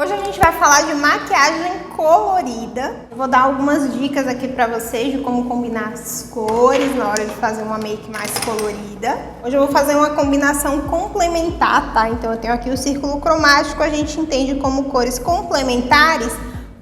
Hoje a gente vai falar de maquiagem colorida. Eu vou dar algumas dicas aqui pra vocês de como combinar as cores na hora de fazer uma make mais colorida. Hoje eu vou fazer uma combinação complementar, tá? Então eu tenho aqui o círculo cromático, a gente entende como cores complementares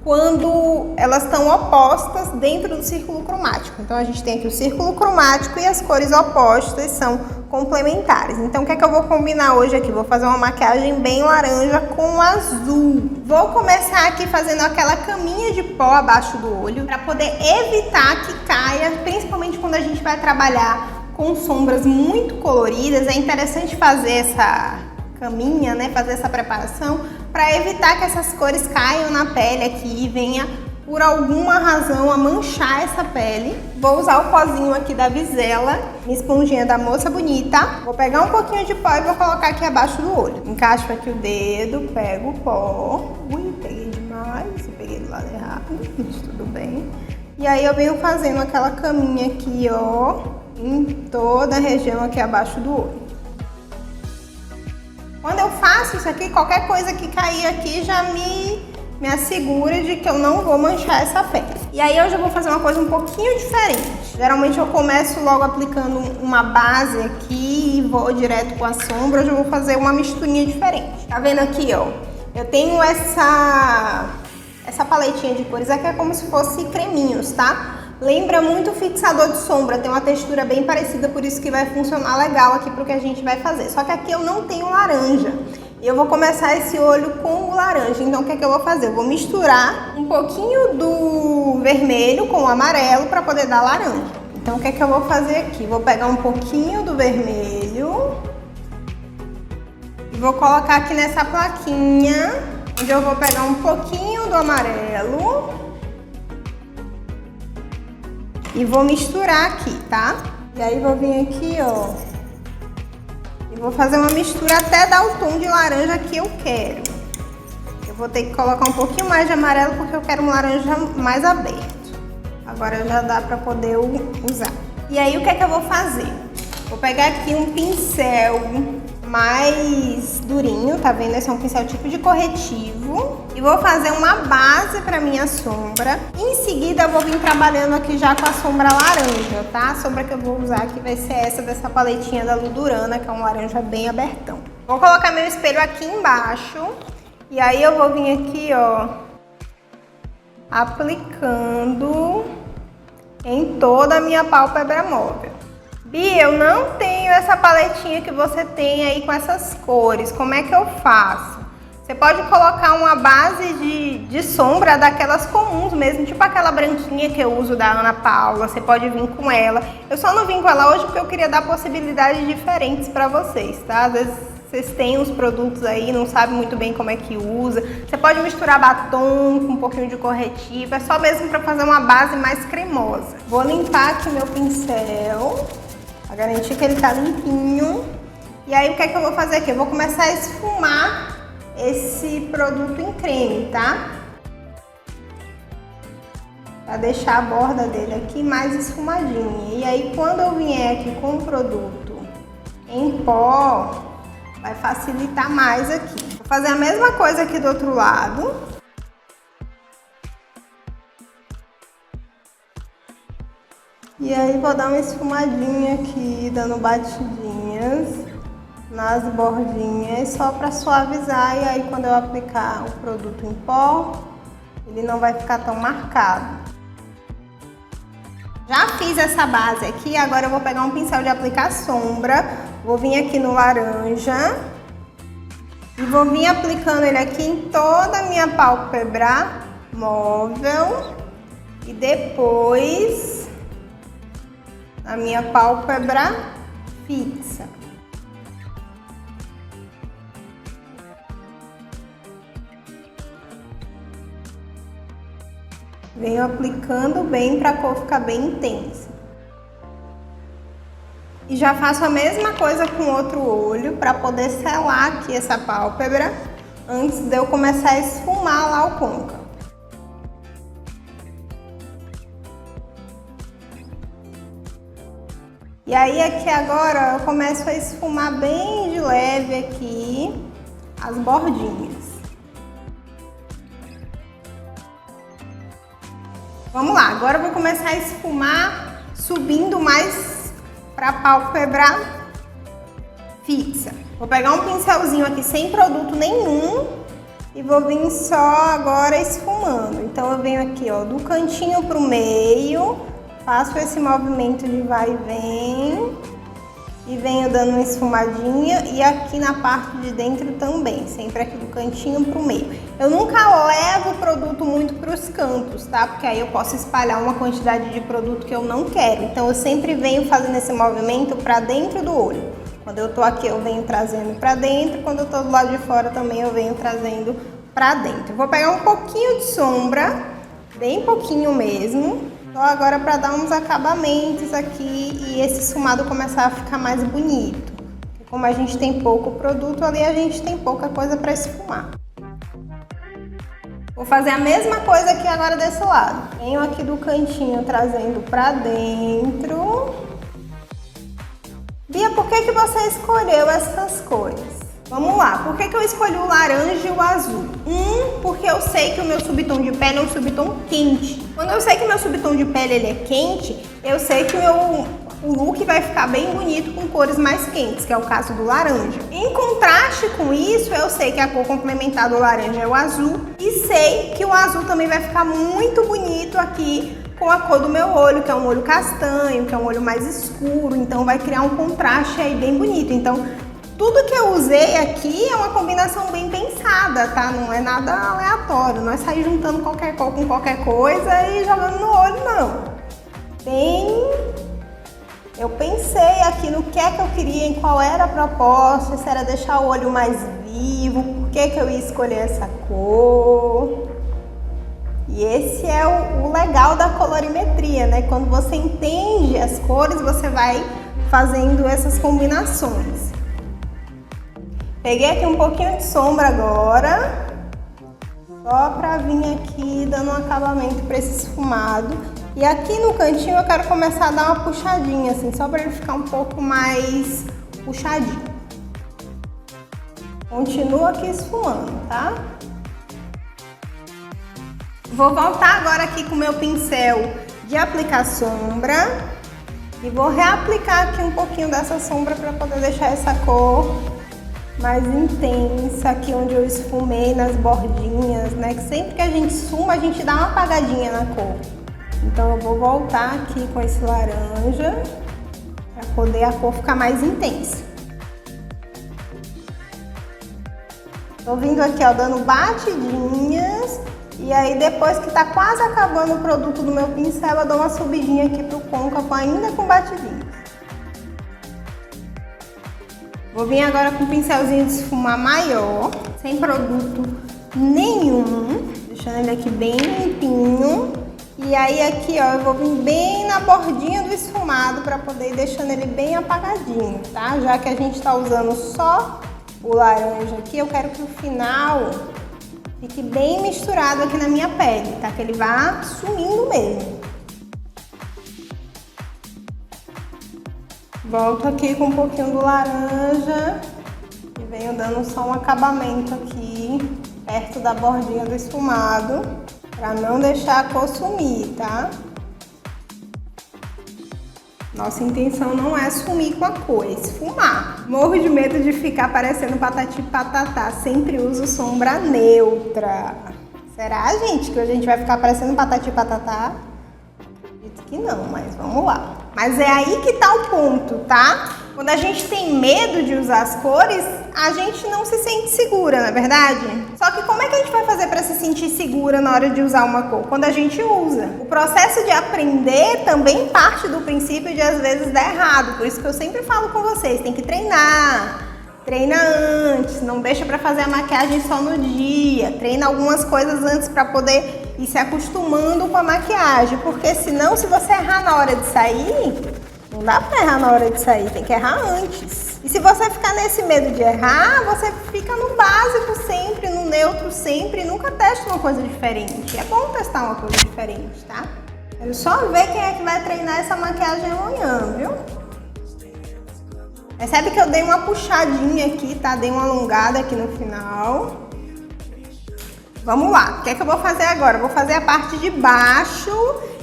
quando elas estão opostas dentro do círculo cromático. Então a gente tem aqui o círculo cromático e as cores opostas são complementares. Então o que é que eu vou combinar hoje aqui? Vou fazer uma maquiagem bem laranja com azul. Vou começar aqui fazendo aquela caminha de pó abaixo do olho para poder evitar que caia, principalmente quando a gente vai trabalhar com sombras muito coloridas. É interessante fazer essa caminha, né? Fazer essa preparação para evitar que essas cores caiam na pele aqui e venha por alguma razão a manchar essa pele. Vou usar o pozinho aqui da Visela, minha esponjinha da Moça Bonita. Vou pegar um pouquinho de pó e vou colocar aqui abaixo do olho. Encaixo aqui o dedo, pego o pó. Ui, peguei demais, eu peguei do lado errado, mas tudo bem. E aí eu venho fazendo aquela caminha aqui, ó, em toda a região aqui abaixo do olho. Quando eu faço isso aqui, qualquer coisa que cair aqui já me assegura de que eu não vou manchar essa pele. E aí eu já vou fazer uma coisa um pouquinho diferente. Geralmente eu começo logo aplicando uma base aqui e vou direto com a sombra. Hoje eu vou fazer uma misturinha diferente. Tá vendo aqui, ó? Eu tenho essa paletinha de cores aqui, é como se fosse creminhos, tá? Lembra muito o fixador de sombra, tem uma textura bem parecida, por isso que vai funcionar legal aqui pro que a gente vai fazer. Só que aqui eu não tenho laranja. E eu vou começar esse olho com o laranja. Então o que é que eu vou fazer? Eu vou misturar um pouquinho do vermelho com o amarelo para poder dar laranja. Então o que é que eu vou fazer aqui? Vou pegar um pouquinho do vermelho e vou colocar aqui nessa plaquinha, onde eu vou pegar um pouquinho do amarelo e vou misturar aqui, tá? E aí vou vir aqui, ó, e vou fazer uma mistura até dar o tom de laranja que eu quero. Eu vou ter que colocar um pouquinho mais de amarelo porque eu quero um laranja mais aberto. Agora já dá pra poder usar. E aí o que é que eu vou fazer? Vou pegar aqui um pincel mais durinho, tá vendo? Esse é um pincel tipo de corretivo. E vou fazer uma base pra minha sombra. Em seguida eu vou vir trabalhando aqui já com a sombra laranja, tá? A sombra que eu vou usar aqui vai ser essa dessa paletinha da Ludurana, que é um laranja bem abertão. Vou colocar meu espelho aqui embaixo. E aí eu vou vir aqui, ó, aplicando em toda a minha pálpebra móvel. Bia, eu não tenho essa paletinha que você tem aí com essas cores, como é que eu faço? Você pode colocar uma base de sombra daquelas comuns mesmo, tipo aquela branquinha que eu uso da Ana Paula, você pode vir com ela. Eu só não vim com ela hoje porque eu queria dar possibilidades diferentes pra vocês, tá? Às vezes vocês têm uns produtos aí, não sabem muito bem como é que usa. Você pode misturar batom com um pouquinho de corretivo, é só mesmo pra fazer uma base mais cremosa. Vou limpar aqui meu pincel, pra garantir que ele tá limpinho. E aí o que é que eu vou fazer aqui? Eu vou começar a esfumar esse produto em creme, tá? Pra deixar a borda dele aqui mais esfumadinha. E aí quando eu vier aqui com o produto em pó, vai facilitar mais aqui. Vou fazer a mesma coisa aqui do outro lado. E aí vou dar uma esfumadinha aqui, dando batidinhas nas bordinhas, só para suavizar. E aí quando eu aplicar o produto em pó, ele não vai ficar tão marcado. Já fiz essa base aqui, agora eu vou pegar um pincel de aplicar sombra, vou vir aqui no laranja e vou vir aplicando ele aqui em toda a minha pálpebra móvel e depois a minha pálpebra fixa. Venho aplicando bem para a cor ficar bem intensa. E já faço a mesma coisa com o outro olho para poder selar aqui essa pálpebra antes de eu começar a esfumar lá o côncavo. E aí aqui agora eu começo a esfumar bem de leve aqui as bordinhas. Vamos lá, agora eu vou começar a esfumar, subindo mais pra pálpebra fixa. Vou pegar um pincelzinho aqui sem produto nenhum e vou vir só agora esfumando. Então eu venho aqui, ó, do cantinho pro meio, faço esse movimento de vai e vem e venho dando uma esfumadinha, e aqui na parte de dentro também, sempre aqui do cantinho pro meio. Eu nunca levo o produto muito pros cantos, tá? Porque aí eu posso espalhar uma quantidade de produto que eu não quero. Então eu sempre venho fazendo esse movimento pra dentro do olho. Quando eu tô aqui eu venho trazendo pra dentro, quando eu tô do lado de fora também eu venho trazendo pra dentro. Vou pegar um pouquinho de sombra, bem pouquinho mesmo. Só agora para dar uns acabamentos aqui e esse esfumado começar a ficar mais bonito. Porque como a gente tem pouco produto ali, a gente tem pouca coisa para esfumar. Vou fazer a mesma coisa aqui agora desse lado. Venho aqui do cantinho trazendo para dentro. Bia, por que você escolheu essas cores? Vamos lá, por que eu escolhi o laranja e o azul? Porque eu sei que o meu subtom de pele é um subtom quente. Quando eu sei que o meu subtom de pele ele é quente, eu sei que o look vai ficar bem bonito com cores mais quentes, que é o caso do laranja. Em contraste com isso, eu sei que a cor complementar do laranja é o azul e sei que o azul também vai ficar muito bonito aqui com a cor do meu olho, que é um olho castanho, que é um olho mais escuro, então vai criar um contraste aí bem bonito. Então, tudo que eu usei aqui é uma combinação bem pensada, tá? Não é nada aleatório, não é sair juntando qualquer cor com qualquer coisa e jogando no olho, não. Eu pensei aqui no que é que eu queria, em qual era a proposta, se era deixar o olho mais vivo, por que eu ia escolher essa cor. E esse é o legal da colorimetria, né? Quando você entende as cores, você vai fazendo essas combinações. Peguei aqui um pouquinho de sombra agora, só pra vir aqui dando um acabamento para esse esfumado. E aqui no cantinho eu quero começar a dar uma puxadinha, assim, só para ele ficar um pouco mais puxadinho. Continuo aqui esfumando, tá? Vou voltar agora aqui com o meu pincel de aplicar sombra e vou reaplicar aqui um pouquinho dessa sombra para poder deixar essa cor mais intensa aqui onde eu esfumei nas bordinhas, né? Que sempre que a gente esfuma, a gente dá uma apagadinha na cor. Então eu vou voltar aqui com esse laranja para poder a cor ficar mais intensa. Tô vindo aqui, ó, dando batidinhas. E aí depois que tá quase acabando o produto do meu pincel, eu dou uma subidinha aqui pro côncavo ainda com batidinhas. Vou vir agora com um pincelzinho de esfumar maior, sem produto nenhum, deixando ele aqui bem limpinho. E aí aqui, ó, eu vou vir bem na bordinha do esfumado para poder ir deixando ele bem apagadinho, tá? Já que a gente tá usando só o laranja aqui, eu quero que o final fique bem misturado aqui na minha pele, tá? Que ele vá sumindo mesmo. Volto aqui com um pouquinho do laranja e venho dando só um acabamento aqui, perto da bordinha do esfumado, para não deixar a cor sumir, tá? Nossa intenção não é sumir com a cor, é esfumar. Morro de medo de ficar parecendo patati patatá, sempre uso sombra neutra. Será, gente, que hoje a gente vai ficar parecendo patati patatá? Acredito que não, mas vamos lá. Mas é aí que tá o ponto, tá? Quando a gente tem medo de usar as cores, a gente não se sente segura, não é verdade? Só que como é que a gente vai fazer para se sentir segura na hora de usar uma cor? Quando a gente usa. O processo de aprender também parte do princípio de às vezes dar errado. Por isso que eu sempre falo com vocês, tem que treinar. Treina antes, não deixa para fazer a maquiagem só no dia. Treina algumas coisas antes para poder ir se acostumando com a maquiagem. Porque senão, se você errar na hora de sair, não dá pra errar na hora de sair, tem que errar antes. E se você ficar nesse medo de errar, você fica no básico sempre, no neutro sempre, e nunca testa uma coisa diferente. É bom testar uma coisa diferente, tá? Quero só ver quem é que vai treinar essa maquiagem amanhã, viu? Percebe que eu dei uma puxadinha aqui, tá? Dei uma alongada aqui no final. Vamos lá, o que é que eu vou fazer agora? Eu vou fazer a parte de baixo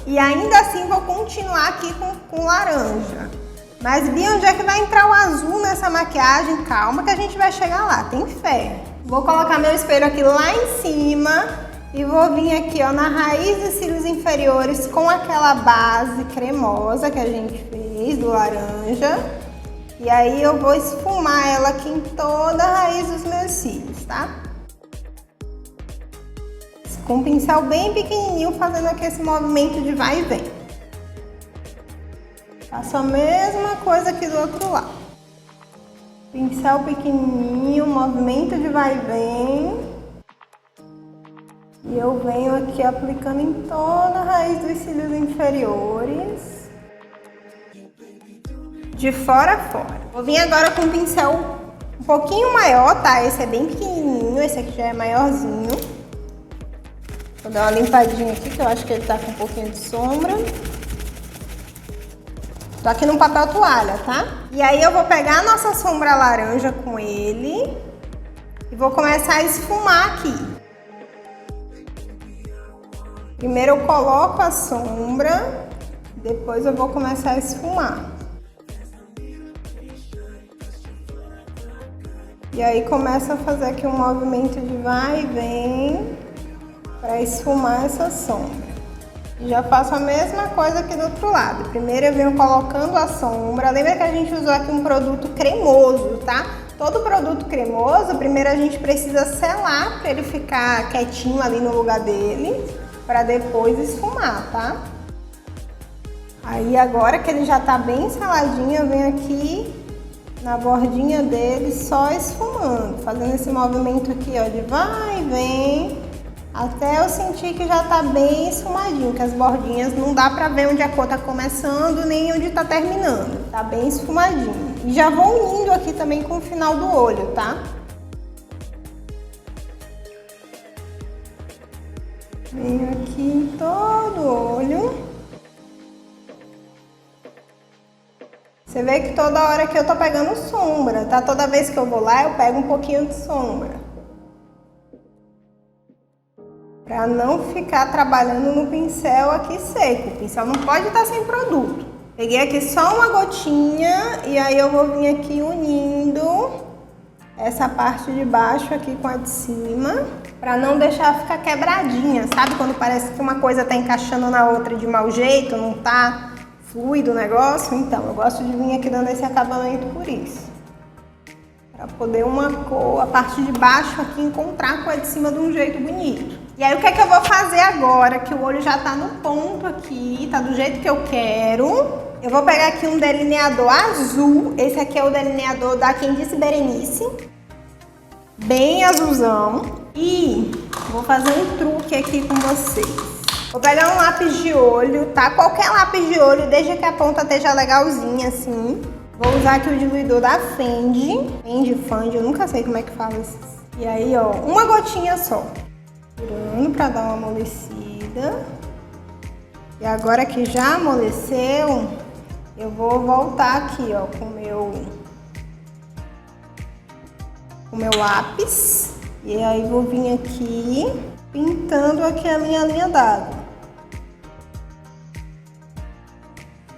e ainda assim vou continuar aqui com laranja. Mas Bia, onde é que vai entrar o azul nessa maquiagem? Calma que a gente vai chegar lá, tem fé. Vou colocar meu espelho aqui lá em cima e vou vir aqui, ó, na raiz dos cílios inferiores com aquela base cremosa que a gente fez do laranja. E aí eu vou esfumar ela aqui em toda a raiz dos meus cílios, tá? Com um pincel bem pequenininho, fazendo aqui esse movimento de vai e vem. Faço a mesma coisa aqui do outro lado. Pincel pequenininho, movimento de vai e vem. E eu venho aqui aplicando em toda a raiz dos cílios inferiores. De fora a fora. Vou vir agora com um pincel um pouquinho maior, tá? Esse é bem pequenininho, esse aqui já é maiorzinho. Vou dar uma limpadinha aqui, que eu acho que ele tá com um pouquinho de sombra. Tô aqui no papel toalha, tá? E aí eu vou pegar a nossa sombra laranja com ele e vou começar a esfumar aqui. Primeiro eu coloco a sombra, depois eu vou começar a esfumar. E aí começa a fazer aqui um movimento de vai e vem para esfumar essa sombra. E já faço a mesma coisa aqui do outro lado. Primeiro eu venho colocando a sombra. Lembra que a gente usou aqui um produto cremoso, tá? Todo produto cremoso, primeiro a gente precisa selar para ele ficar quietinho ali no lugar dele, para depois esfumar, tá? Aí agora que ele já tá bem seladinho, eu venho aqui na bordinha dele só esfumando, fazendo esse movimento aqui, ó, de vai e vem. Até eu sentir que já tá bem esfumadinho, que as bordinhas não dá pra ver onde a cor tá começando nem onde tá terminando. Tá bem esfumadinho. E já vou unindo aqui também com o final do olho, tá? Venho aqui em todo o olho. Você vê que toda hora que eu tô pegando sombra, tá? Toda vez que eu vou lá, eu pego um pouquinho de sombra. Para não ficar trabalhando no pincel aqui seco. O pincel não pode estar sem produto. Peguei aqui só uma gotinha e aí eu vou vir aqui unindo essa parte de baixo aqui com a de cima, para não deixar ficar quebradinha, sabe? Quando parece que uma coisa tá encaixando na outra de mau jeito, não tá fluido o negócio. Então, eu gosto de vir aqui dando esse acabamento por isso. Para poder uma cor, a parte de baixo aqui encontrar com a de cima de um jeito bonito. E aí o que é que eu vou fazer agora, que o olho já tá no ponto aqui, tá do jeito que eu quero. Eu vou pegar aqui um delineador azul, esse aqui é o delineador da Quem Disse Berenice, bem azulzão. E vou fazer um truque aqui com vocês. Vou pegar um lápis de olho, tá? Qualquer lápis de olho, desde que a ponta esteja legalzinha assim. Vou usar aqui o diluidor da Fendi, eu nunca sei como é que fala isso. E aí, ó, uma gotinha só. Tirando pra dar uma amolecida. E agora que já amoleceu, eu vou voltar aqui, ó, com o meu lápis. E aí vou vir aqui pintando aqui a minha linha d'água.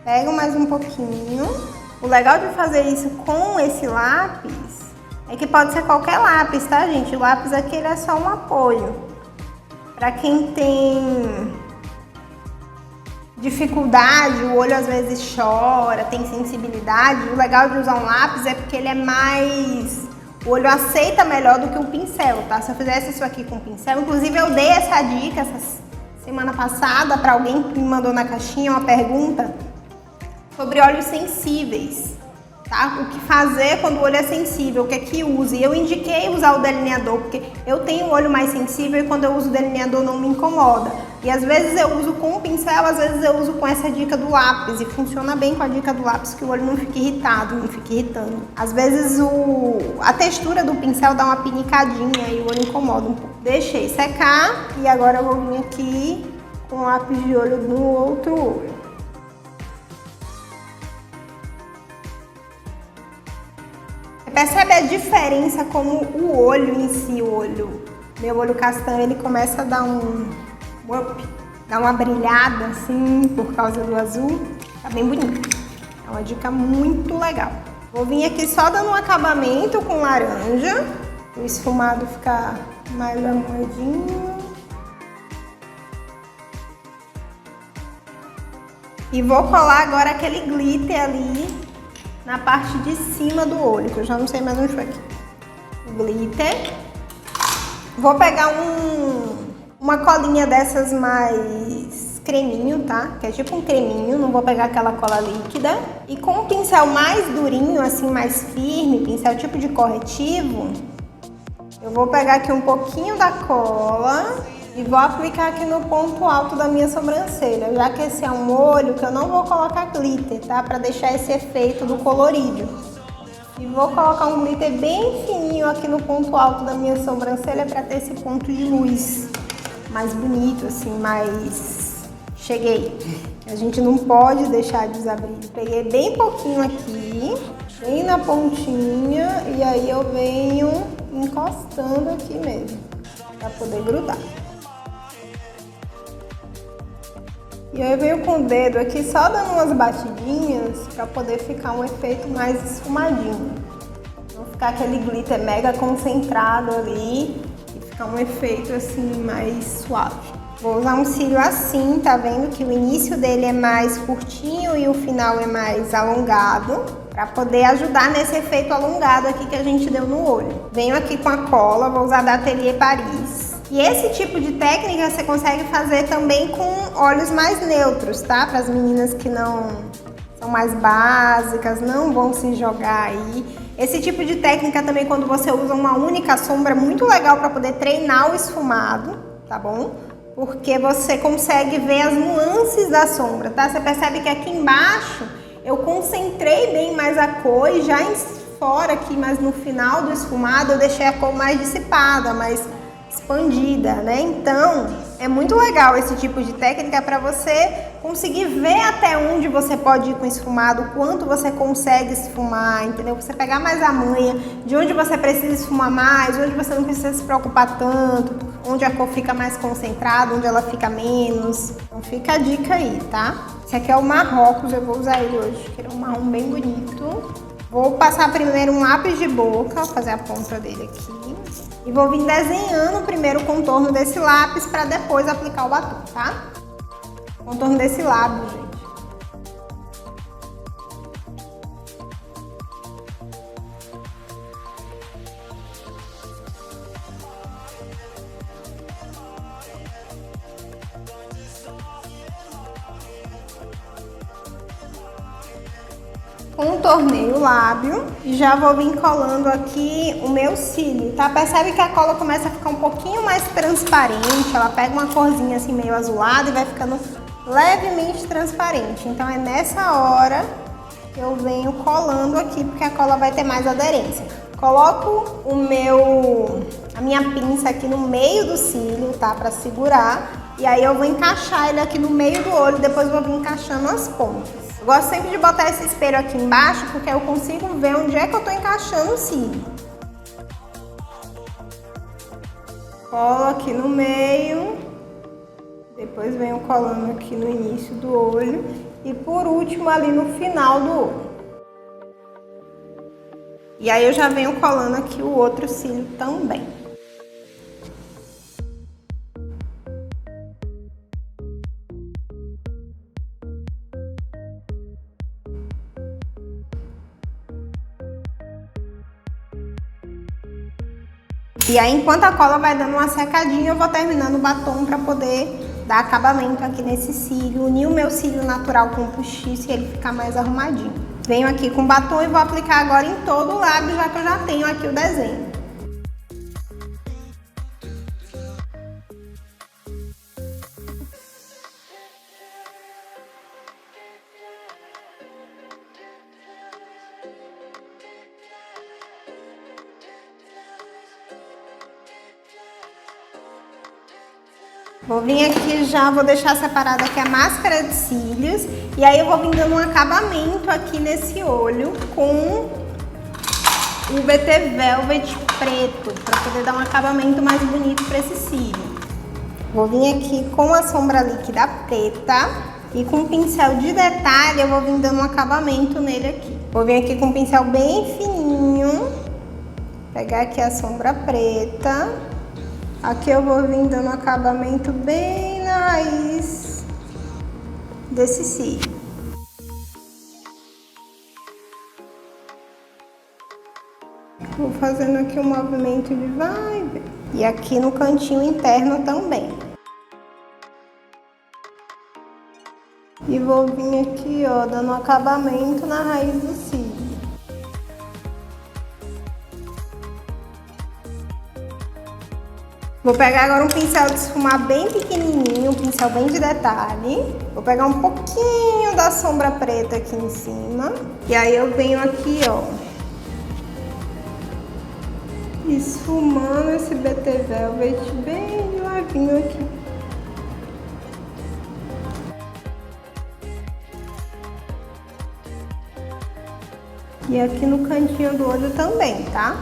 Pego mais um pouquinho. O legal de fazer isso com esse lápis é que pode ser qualquer lápis, tá, gente? O lápis aqui ele é só um apoio. Pra quem tem dificuldade, o olho às vezes chora, tem sensibilidade, o legal de usar um lápis é porque ele é mais... O olho aceita melhor do que o pincel, tá? Se eu fizesse isso aqui com o pincel, inclusive eu dei essa dica essa semana passada pra alguém que me mandou na caixinha uma pergunta sobre olhos sensíveis, tá? O que fazer quando o olho é sensível, o que é que use. Eu indiquei usar o delineador, porque eu tenho um olho mais sensível e quando eu uso o delineador não me incomoda. E às vezes eu uso com o pincel, às vezes eu uso com essa dica do lápis. E funciona bem com a dica do lápis, que o olho não fica irritado, não fica irritando. Às vezes a textura do pincel dá uma pinicadinha e o olho incomoda um pouco. Deixei secar e agora eu vou vir aqui com o lápis de olho no outro olho. Percebe a diferença como o olho em si, o olho meu olho castanho ele começa a dar um up, dar uma brilhada assim por causa do azul. Tá bem bonito. É uma dica muito legal. Vou vir aqui só dando um acabamento com laranja, o esfumado ficar mais arrumadinho. E vou colar agora aquele glitter ali na parte de cima do olho, que eu já não sei mais onde foi aqui. Glitter. Vou pegar uma colinha dessas mais creminho, tá? Que é tipo um creminho, não vou pegar aquela cola líquida. E com um pincel mais durinho, assim, mais firme, pincel tipo de corretivo, eu vou pegar aqui um pouquinho da cola e vou aplicar aqui no ponto alto da minha sobrancelha, já que esse é um olho que eu não vou colocar glitter, tá? Pra deixar esse efeito do colorido. E vou colocar um glitter bem fininho aqui no ponto alto da minha sobrancelha pra ter esse ponto de luz mais bonito, assim, mais... Cheguei. A gente não pode deixar desabrir. Peguei bem pouquinho aqui, bem na pontinha, e aí eu venho encostando aqui mesmo, pra poder grudar. E aí eu venho com o dedo aqui só dando umas batidinhas para poder ficar um efeito mais esfumadinho. Não ficar aquele glitter mega concentrado ali e ficar um efeito assim mais suave. Vou usar um cílio assim, tá vendo que o início dele é mais curtinho e o final é mais alongado, para poder ajudar nesse efeito alongado aqui que a gente deu no olho. Venho aqui com a cola, vou usar da Atelier Paris. E esse tipo de técnica você consegue fazer também com olhos mais neutros, tá? Para as meninas que não são mais básicas, não vão se jogar aí. Esse tipo de técnica também, quando você usa uma única sombra, é muito legal para poder treinar o esfumado, tá bom? Porque você consegue ver as nuances da sombra, tá? Você percebe que aqui embaixo eu concentrei bem mais a cor e já fora aqui, mas no final do esfumado eu deixei a cor mais dissipada, mais expandida, né? Então, é muito legal esse tipo de técnica para você conseguir ver até onde você pode ir com esfumado, quanto você consegue esfumar, entendeu? Você pegar mais a manha de onde você precisa esfumar mais, onde você não precisa se preocupar tanto, onde a cor fica mais concentrada, onde ela fica menos. Então fica a dica aí, tá? Esse aqui é o Marrocos, eu vou usar ele hoje, que é um marrom bem bonito. Vou passar primeiro um lápis de boca, fazer a ponta dele aqui. E vou vir desenhando primeiro o contorno desse lápis para depois aplicar o batom, tá? Contorno desse lábio, gente. Contornei o lábio e já vou vir colando aqui o meu cílio, tá? Percebe que a cola começa a ficar um pouquinho mais transparente, ela pega uma corzinha assim meio azulada e vai ficando levemente transparente. Então é nessa hora que eu venho colando aqui, porque a cola vai ter mais aderência. Coloco a minha pinça aqui no meio do cílio, tá? Pra segurar. E aí eu vou encaixar ele aqui no meio do olho, depois vou vir encaixando as pontas. Eu gosto sempre de botar esse espelho aqui embaixo, porque eu consigo ver onde é que eu tô encaixando o cílio. Colo aqui no meio, depois venho colando aqui no início do olho e por último ali no final do olho. E aí eu já venho colando aqui o outro cílio também. E aí, enquanto a cola vai dando uma secadinha, eu vou terminando o batom para poder dar acabamento aqui nesse cílio, unir o meu cílio natural com o postiço e ele ficar mais arrumadinho. Venho aqui com o batom e vou aplicar agora em todo o lábio, já que eu já tenho aqui o desenho. Vou vir aqui já, vou deixar separada aqui a máscara de cílios. E aí eu vou vir dando um acabamento aqui nesse olho com o VT Velvet preto, para poder dar um acabamento mais bonito para esse cílio. Vou vir aqui com a sombra líquida preta e com um pincel de detalhe eu vou vir dando um acabamento nele aqui. Vou vir aqui com um pincel bem fininho, pegar aqui a sombra preta. Aqui eu vou vir dando um acabamento bem na raiz desse cílio. Vou fazendo aqui um movimento de vai e vem. E aqui no cantinho interno também. E vou vir aqui, ó, dando um acabamento na raiz do cílio. Vou pegar agora um pincel de esfumar bem pequenininho, um pincel bem de detalhe. Vou pegar um pouquinho da sombra preta aqui em cima. E aí eu venho aqui, ó, esfumando esse BT Velvet bem de levinho aqui. E aqui no cantinho do olho também, tá?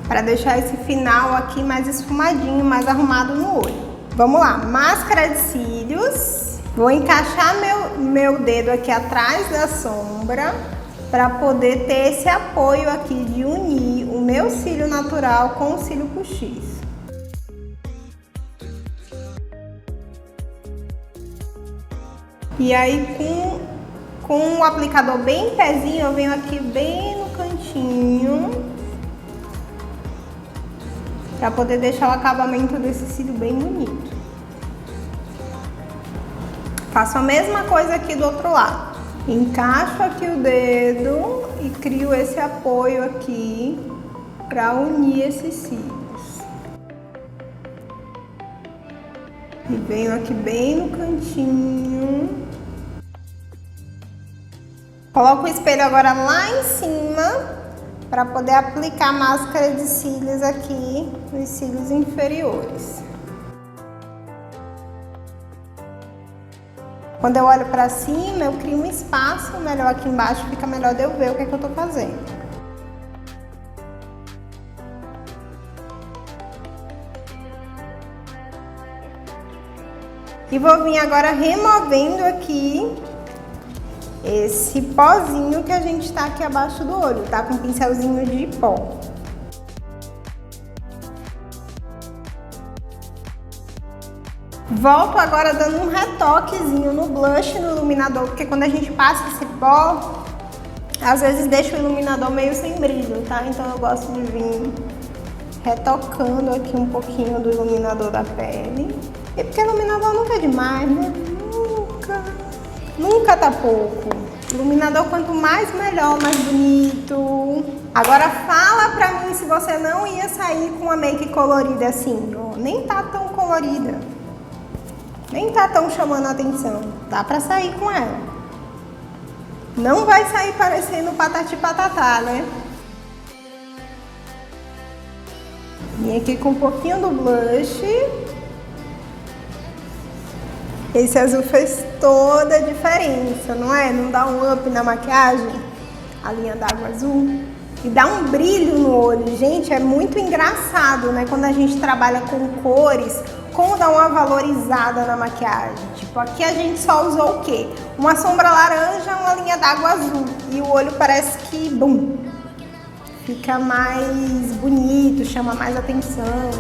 Para deixar esse final aqui mais esfumadinho, mais arrumado no olho. Vamos lá, máscara de cílios. Vou encaixar meu dedo aqui atrás da sombra para poder ter esse apoio aqui de unir o meu cílio natural com o cílio postiço. E aí com o aplicador bem em pezinho, eu venho aqui bem no cantinho para poder deixar o acabamento desse cílio bem bonito. Faço a mesma coisa aqui do outro lado. Encaixo aqui o dedo e crio esse apoio aqui para unir esses cílios. E venho aqui bem no cantinho. Coloco o espelho agora lá em cima para poder aplicar a máscara de cílios aqui nos cílios inferiores. Quando eu olho pra cima, eu crio um espaço melhor aqui embaixo, fica melhor de eu ver o que é que eu tô fazendo. E vou vir agora removendo aqui esse pozinho que a gente tá aqui abaixo do olho, tá? Com um pincelzinho de pó. Volto agora dando um retoquezinho no blush, no iluminador, porque quando a gente passa esse pó, às vezes deixa o iluminador meio sem brilho, tá? Então eu gosto de vir retocando aqui um pouquinho do iluminador da pele. E porque iluminador nunca é demais, né? Nunca tá pouco. Iluminador quanto mais melhor, mais bonito. Agora fala pra mim se você não ia sair com uma make colorida assim, ó. Nem tá tão colorida. Nem tá tão chamando a atenção. Dá pra sair com ela. Não vai sair parecendo patati patatá, né? Vim aqui com um pouquinho do blush. Esse azul fez toda a diferença, não é? Não dá um up na maquiagem? A linha d'água azul. E dá um brilho no olho. Gente, é muito engraçado, né? Quando a gente trabalha com cores, como dá uma valorizada na maquiagem. Tipo, aqui a gente só usou o quê? Uma sombra laranja, uma linha d'água azul. E o olho parece que, bum, fica mais bonito, chama mais atenção.